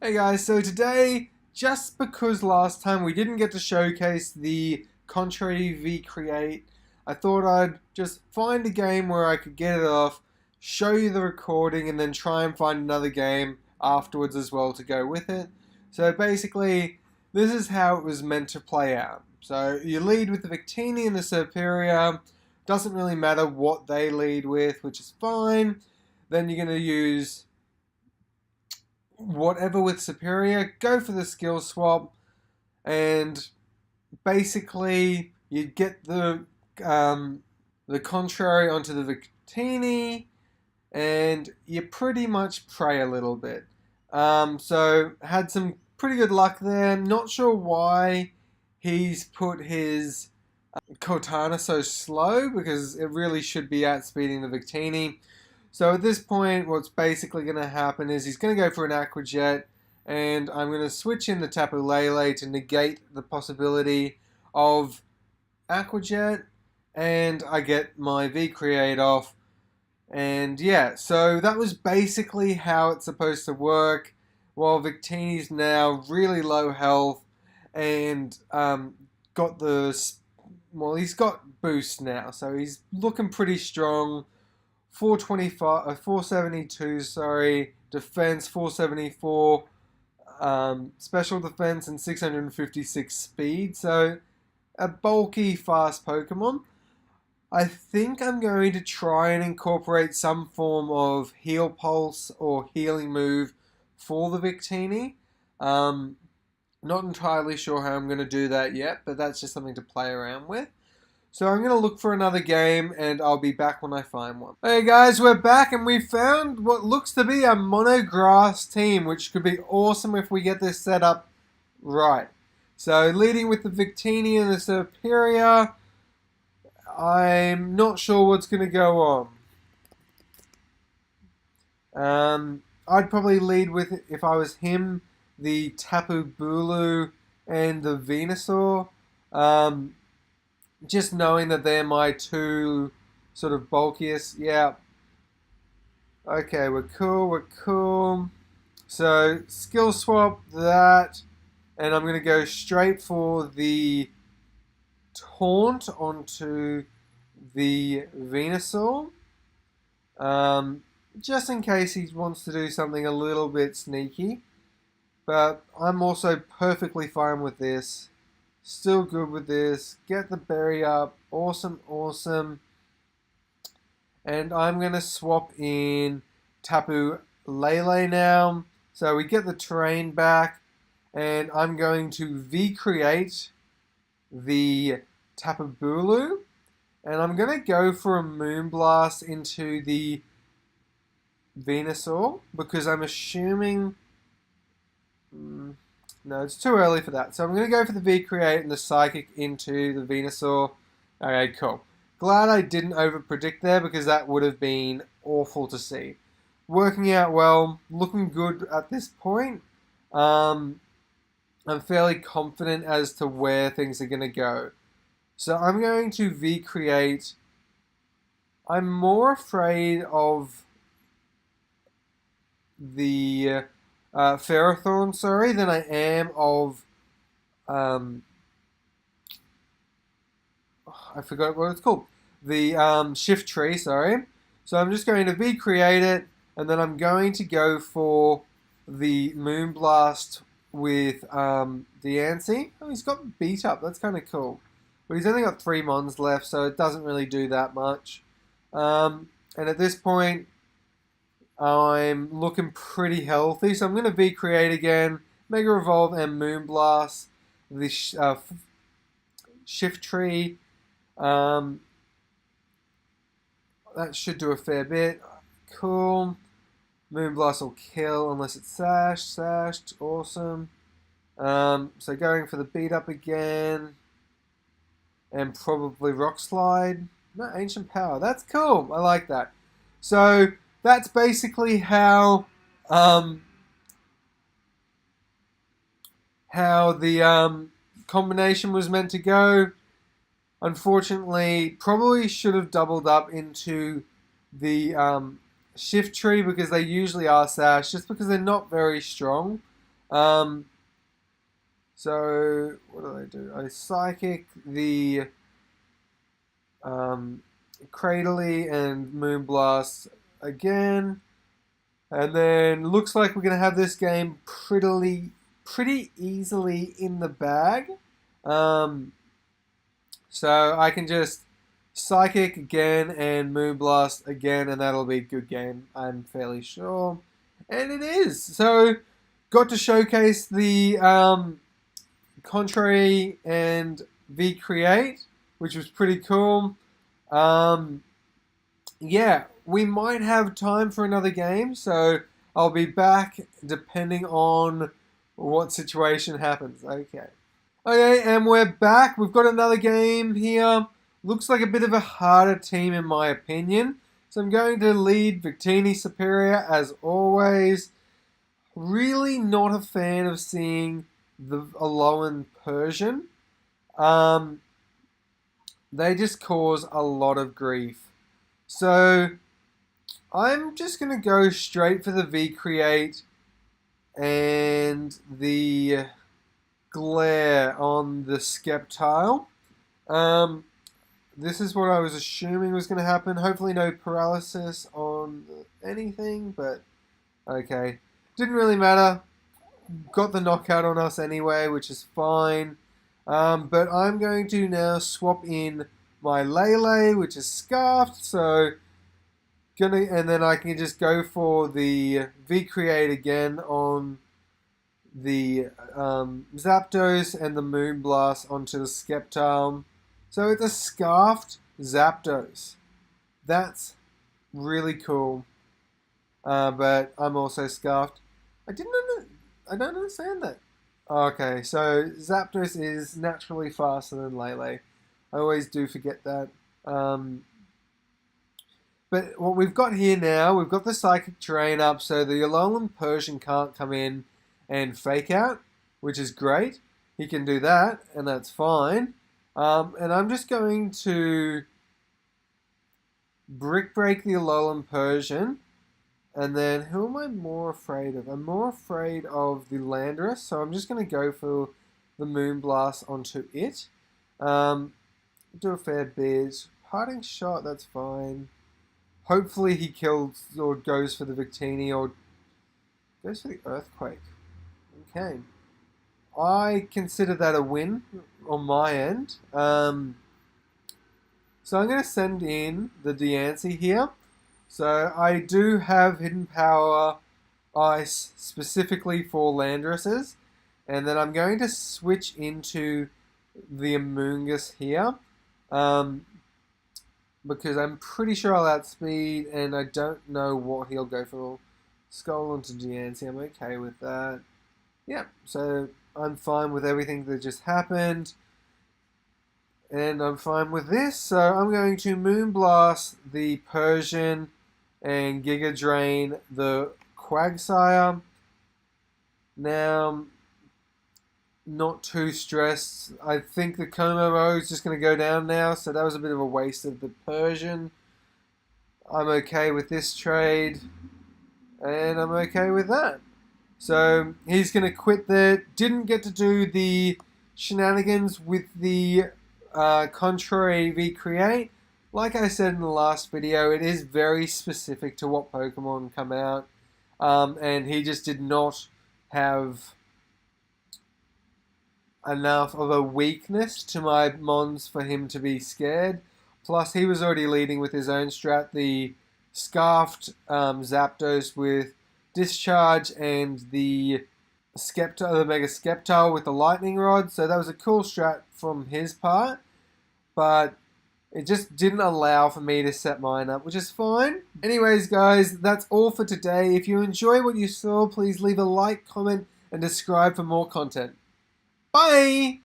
Hey guys, so today, just because last time we didn't get to showcase the Contrary V Create, I thought I'd just find a game where I could get it off, show you the recording, and then try and find another game afterwards as well to go with it. So basically, this is how it was meant to play out. So you lead with the Victini and the Superior, doesn't really matter what they lead with, which is fine. Then you're going to use whatever with Superior, go for the skill swap, and basically you get the contrary onto the Victini, and you pretty much pray a little bit. So had some pretty good luck there. Not sure why he's put his Cortana so slow, because it really should be outspeeding the Victini. So at this point, what's basically going to happen is he's going to go for an Aquajet, and I'm going to switch in the Tapu Lele to negate the possibility of Aquajet, and I get my V-Create off. And yeah, so that was basically how it's supposed to work, while Victini's now really low health, and got the, well, he's got boost now, so he's looking pretty strong. 425, 472, sorry, defense 474, special defense and 656 speed. So a bulky, fast Pokemon. I think I'm going to try and incorporate some form of heal pulse or healing move for the Victini. Not entirely sure how I'm going to do that yet, but that's just something to play around with. So I'm going to look for another game, and I'll be back when I find one. Hey guys, we're back, and we found what looks to be a monograss team, which could be awesome if we get this set up right. So leading with the Victini and the Superior, I'm not sure what's going to go on. I'd probably lead with, if I was him, the Tapu Bulu and the Venusaur. Just knowing that they're my two sort of bulkiest. Yeah. Okay, we're cool. So, skill swap that. And I'm going to go straight for the taunt onto the Venusaur. Just in case he wants to do something a little bit sneaky. But I'm also perfectly fine with this. Still good with this. Get the berry up. Awesome. And I'm going to swap in Tapu Lele now. So we get the terrain back. And I'm going to V-create the Tapu Bulu. And I'm going to go for a Moonblast into the Venusaur, because I'm assuming... No, it's too early for that. So I'm going to go for the V-Create and the Psychic into the Venusaur. Okay, cool. Glad I didn't over-predict there, because that would have been awful to see. Working out well, looking good at this point. I'm fairly confident as to where things are going to go. So I'm going to V-Create. I'm more afraid of the... Ferrothorn, sorry, than I am of, I forgot what it's called, the Shift Tree, sorry. So I'm just going to V-create it, and then I'm going to go for the Moonblast with Diancie. Oh, he's got beat up, that's kind of cool. But he's only got 3 mons left, so it doesn't really do that much. And at this point, I'm looking pretty healthy, so I'm going to V-Create again, Mega Evolve and Moonblast, the Shift Tree. That should do a fair bit. Cool. Moonblast will kill unless it's sashed. Awesome. So going for the beat up again, and probably Rock Slide. No, Ancient Power. That's cool. I like that. So that's basically how the combination was meant to go. Unfortunately, probably should have doubled up into the Shift Tree, because they usually are sash, just because they're not very strong. So what do? I psychic the Cradley and Moonblast again. And then looks like we're going to have this game pretty easily in the bag. So I can just Psychic again and Moonblast again, and that'll be a good game, I'm fairly sure. And it is. So got to showcase the Contrary and V-Create, which was pretty cool. Yeah, we might have time for another game, so I'll be back depending on what situation happens. Okay, and we're back. We've got another game here. Looks like a bit of a harder team in my opinion. So I'm going to lead Victini Superior as always. Really not a fan of seeing the Alolan Persian. They just cause a lot of grief. So I'm just going to go straight for the V-Create and the Glare on the Sceptile. This is what I was assuming was going to happen. Hopefully no paralysis on anything, but okay. Didn't really matter. Got the knockout on us anyway, which is fine. But I'm going to now swap in my Lele, which is Scarfed, so and then I can just go for the V-Create again on the Zapdos and the Moonblast onto the Sceptile. So it's a Scarfed Zapdos. That's really cool. But I'm also Scarfed. I don't understand that. Okay, so Zapdos is naturally faster than Lele. I always do forget that. But what we've got here now, we've got the Psychic Terrain up, so the Alolan Persian can't come in and Fake Out, which is great. He can do that, and that's fine. And I'm just going to Brick Break the Alolan Persian. And then, who am I more afraid of? I'm more afraid of the Landorus, so I'm just going to go for the Moonblast onto it. Do a fair bit. Parting Shot, that's fine. Hopefully he kills or goes for the Victini or goes for the Earthquake. Okay. I consider that a win on my end. So I'm going to send in the Diancie here. So I do have Hidden Power Ice specifically for Landoruses. And then I'm going to switch into the Amoonguss here. Because I'm pretty sure I'll outspeed and I don't know what he'll go for. Skull onto Diancie, I'm okay with that. Yeah, so I'm fine with everything that just happened. And I'm fine with this. So I'm going to Moonblast the Persian and Giga Drain the Quagsire. Now, not too stressed. I think the Komodo is just going to go down now, so that was a bit of a waste of the Persian. I'm okay with this trade, and I'm okay with that. So he's going to quit there. Didn't get to do the shenanigans with the Contrary V-Create. Like I said in the last video, it is very specific to what Pokemon come out, and he just did not have enough of a weakness to my Mons for him to be scared. Plus, he was already leading with his own strat, the Scarfed Zapdos with Discharge and the Mega Sceptile with the Lightning Rod. So that was a cool strat from his part, but it just didn't allow for me to set mine up, which is fine. Anyways, guys, that's all for today. If you enjoy what you saw, please leave a like, comment, and subscribe for more content. Bye!